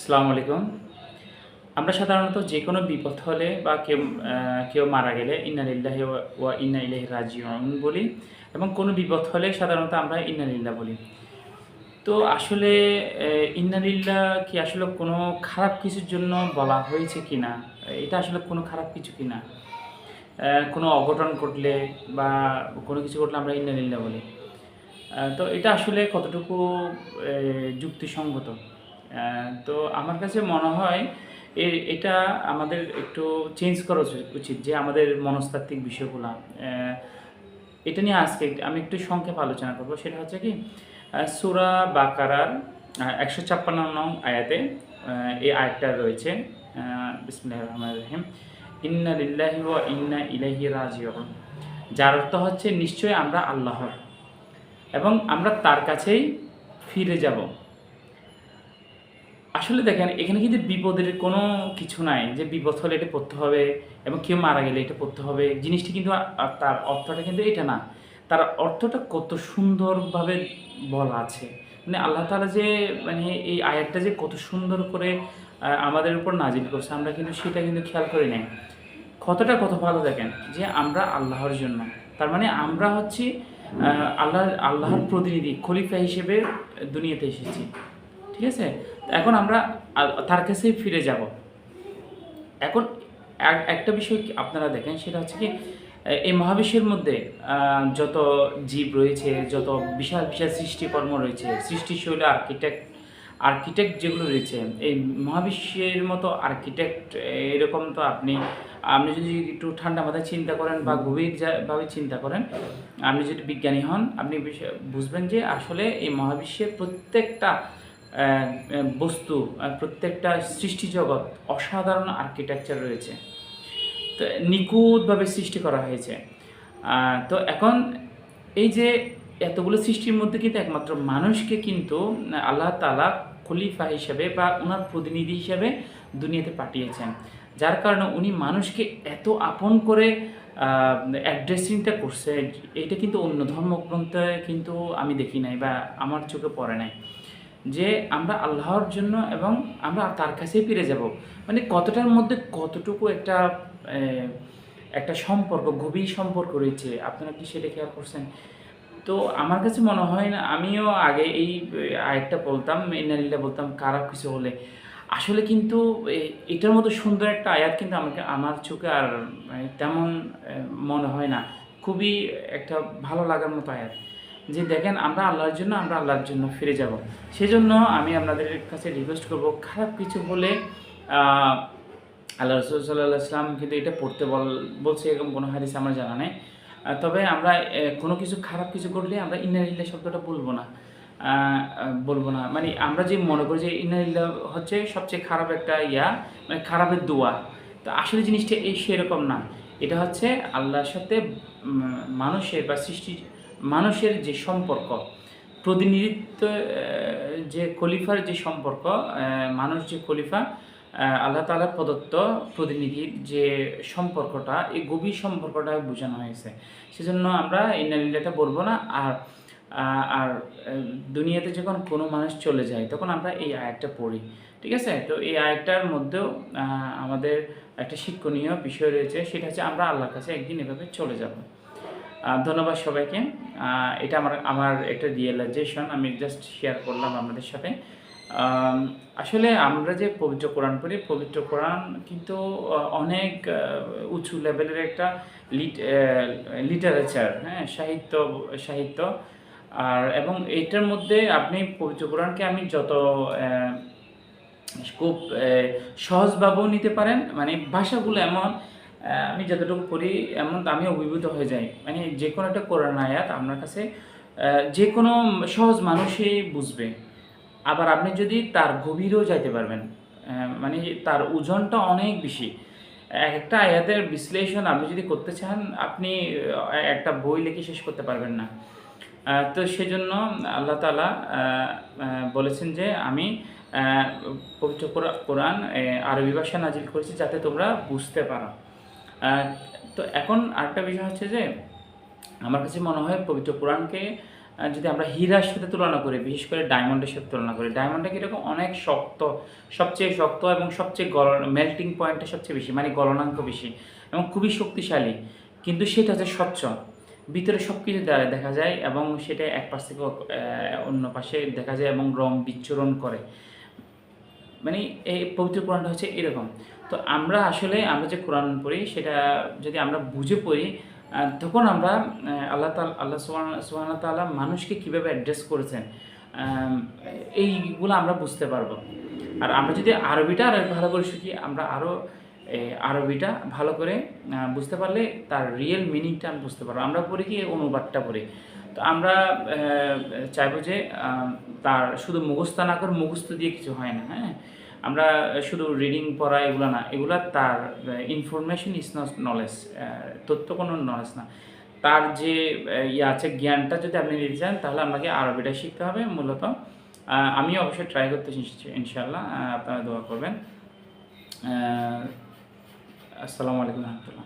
আসসালামু আলাইকুম। আমরা সাধারণত যেকোনো বিপদ হলে বা কেউ মারা গেলে ইন্না লিল্লাহি ওয়া ইন্না ইলাইহি রাজিউন বলি এবং কোনো বিপদ হলে সাধারণত আমরা ইন্না লিল্লাহ বলি। তো আসলে ইন্না লিল্লাহ কি আসলে কোনো খারাপ কিছুর জন্য বলা হয়েছে কিনা? এটা আসলে কোনো খারাপ কিছু কিনা? কোনো অঘটন ঘটলে বা কোনো কিছু ঘটলে আমরা ইন্না লিল্লাহ বলি। তো এটা আসলে কতটুকু এ যুক্তিসঙ্গত? তো আমার কাছে মনে হয় এটা আমাদের একটু চেঞ্জ করা উচিত যে আমাদের মনস্তাত্ত্বিক বিষয়গুলা। এটা নিয়ে আজকে আমি একটু সংক্ষেপে আলোচনা করব। সেটা হচ্ছে কি সূরা বাকারার ১৫৬ নং আয়াতে এই আয়াতটা রয়েছে। বিসমিল্লাহির রহমানির রহিম। ইন্না লিল্লাহি ওয়া ইন্না ইলাইহি রাজিউন। যার অর্থ হচ্ছে নিশ্চয়ই আমরা আল্লাহর এবং আমরা তার কাছেই ফিরে যাব। আসলে দেখেন এখানে কিন্তু বিপদের কোনো কিছু নাই যে বিপদ হলে এটা পড়তে হবে এবং কেউ মারা গেলে এটা পড়তে হবে। জিনিসটি কিন্তু তার অর্থটা কিন্তু এটা না। তার অর্থটা কত সুন্দরভাবে বলা আছে। মানে আল্লাহ তাআলা যে মানে এই আয়াতটা যে কত সুন্দর করে আমাদের উপর নাজিল করছে আমরা কিন্তু সেটা কিন্তু খেয়াল করি নাই। কত ভালো দেখেন যে আমরা আল্লাহর জন্য। তার মানে আমরা হচ্ছি আল্লাহর প্রতিনিধি খলিফা হিসেবে দুনিয়াতে এসেছি। ঠিক আছে? এখন আমরা তার কাছেই ফিরে যাব। এখন একটা বিষয় আপনারা দেখেন সেটা হচ্ছে কি এই মহাবিশ্বের মধ্যে যত জীব রয়েছে, যত বিশাল সৃষ্টিকর্ম রয়েছে, সৃষ্টিশৈলী আর্কিটেক্ট যেগুলো রয়েছে, এই মহাবিশ্বের মতো আর্কিটেক্ট এরকম তো আপনি যদি একটু ঠান্ডা মাথায় চিন্তা করেন বা গভীরভাবে চিন্তা করেন, আপনি যদি বিজ্ঞানী হন, আপনি বুঝবেন যে আসলে এই মহাবিশ্বের প্রত্যেকটা বস্তু প্রত্যেকটা সৃষ্টি জগৎ অসাধারণ আর্কিটেকচার রয়েছে। তো নিখুঁতভাবে সৃষ্টি করা হয়েছে। তো এখন এই যে এতগুলো সৃষ্টির মধ্যে কিন্তু একমাত্র মানুষকে কিন্তু আল্লাহ তাআলা খলিফা হিসেবে বা উনার প্রতিনিধি হিসেবে দুনিয়াতে পাঠিয়েছেন। যার কারণে উনি মানুষকে এত আপন করে অ্যাড্রেসিংটা করছে, এইটা কিন্তু অন্য ধর্মগ্রন্থে কিন্তু আমি দেখি নাই বা আমার চোখে পড়ে নাই। যে আমরা আল্লাহর জন্য এবং আমরা তার কাছেই ফিরে যাব। মানে কতটার মধ্যে কতটুকু একটা সম্পর্ক, গভীর সম্পর্ক রয়েছে। আপনারা কি সেটা খেয়াল করছেন? তো আমার কাছে মনে হয় না আমিও আগে এই আয়াতটা বলতাম, ইন্না লিল্লাহ বলতাম খারাপ কিছু হলে। আসলে কিন্তু এটার মতো সুন্দর একটা আয়াত কিন্তু আমার চোখে আর তেমন মনে হয় না। খুবই একটা ভালো লাগার মতো আয়াত। যে দেখেন আমরা আল্লাহর জন্য ফিরে যাব। সেজন্য আমি আপনাদের কাছে রিকোয়েস্ট করব খারাপ কিছু হলে আ আল্লাহ রাসূল সাল্লাল্লাহু আলাইহি ওয়াসাল্লাম কিন্তু এটা পড়তে বলছে এরকম কোনো হাদিস আমার জানা নেই। তবে আমরা কোনো কিছু খারাপ কিছু ঘটলে আমরা ইন্না লিল্লাহ শব্দটা বলবো না। আ আ বলবো না। মানে আমরা যে মনে করি যে ইন্না লিল্লাহ হচ্ছে সবচেয়ে খারাপ একটা মানে খারাপের দোয়া। তো আসলে জিনিসটা সেরকম না। এটা হচ্ছে আল্লাহর সাথে মানুষের বা মানুষের যে সম্পর্ক, প্রতিনিধিত্ব যে খলিফার যে সম্পর্ক, মানুষ যে খলিফা, আল্লাহ তাআলার প্রদত্ত প্রতিনিধির যে সম্পর্কটা, এই গভীর সম্পর্কটা বোঝানো হয়েছে। সেজন্য আমরা ইন্না লিল্লাহটা বলব না। আর আ আর দুনিয়াতে যখন কোনো মানুষ চলে যায়, তখন আমরা এই আয়াতটা পড়ি। ঠিক আছে? তো এই আয়াতটার মধ্যেও আমাদের একটা শিক্ষণীয় বিষয় রয়েছে। সেটা হচ্ছে আমরা আল্লাহর কাছে একদিন এভাবে চলে যাব। ধন্যবাদ সবাইকে। এটা আমার একটা রিয়ালাইজেশন আমি জাস্ট শেয়ার করলাম আপনাদের সাথে। আম আসলে আমরা যে পবিত্র কোরআন পড়ি, পবিত্র কোরআন কিন্তু অনেক উঁচু লেভেলের একটা লিটারেচার, হ্যাঁ? সাহিত্য এবং এইটার মধ্যে আপনি পবিত্র কোরআনকে আমি যত খুব সহজভাবেও নিতে পারেন। মানে ভাষাগুলো এমন আমি যতটুকু পড়ি এমন আমি অভিভূত হয়ে যাই। মানে যেকোনো একটা কোরআন আয়াত আপনার কাছে যেকোনো সহজ মানুষই বুঝবে। আবার আপনি যদি তার গভীরেও যাইতে পারবেন। মানে তার ওজনটা অনেক বেশি। একেকটা আয়াতের বিশ্লেষণ আপনি যদি করতে চান, আপনি একটা বই লিখে শেষ করতে পারবেন না। তো সেজন্য আল্লাহ তাআলা বলেছেন যে, "আমি অ্যা পবিত্র কোরআন আরবি ভাষায় নাজিল করেছি যাতে তোমরা বুঝতে পারো।" তো এখন আরেকটা বিষয় হচ্ছে যে আমার কাছে মনে হয় পবিত্র কোরআনকে যদি আমরা হীরার সাথে তুলনা করি, বিশেষ করে ডায়মন্ডের সাথে তুলনা করি, ডায়মন্ডটা কীরকম অনেক শক্ত, সবচেয়ে শক্ত এবং সবচেয়ে মেল্টিং পয়েন্টটা সবচেয়ে বেশি, মানে গলনাঙ্ক বেশি এবং খুবই শক্তিশালী, কিন্তু সেটা হচ্ছে স্বচ্ছ, ভিতরে সব কিছু দেখা যায় এবং সেটা এক পাশ থেকে অন্য পাশে দেখা যায় এবং রং বিচ্ছুরণ করে। মানে এই পবিত্র কোরআনটা হচ্ছে এরকম। তো আমরা আসলে আমরা যে কোরআন পড়ি সেটা যদি আমরা বুঝে পড়ি, তখন আমরা আল্লাহ সুবহানাহু ওয়া তাআলা মানুষকে কীভাবে অ্যাড্রেস করেছেন এইগুলো আমরা বুঝতে পারবো। আর আমরা যদি আরবিটা আরো ভালো করে শিখি, আমরা আরও আরবিটা ভালো করে বুঝতে পারলে তার রিয়েল মিনিংটা আমি বুঝতে পারবো। আমরা পড়ি কি অনুবাদটা পড়ি, তো আমরা চাইবো যে তার শুধু মুখস্থ না করে, মুখস্থ দিয়ে কিছু হয় না, হ্যাঁ। আমরা শুধু রিডিং পড়া এগুলো না, এগুলা তার ইনফরমেশন ইজ নট নলেজ, তথ্য কোনো নলেজ না। তার যে ইয়ে আছে জ্ঞানটা যদি আপনি নিতে চান তাহলে আপনাকে আরবিটা শিখতে হবে মূলত। আমি অবশ্যই ট্রাই করতে ইনশাআল্লাহ, আপনারা দোয়া করবেন। আসসালামু আলাইকুম রহমতুল্লাহ।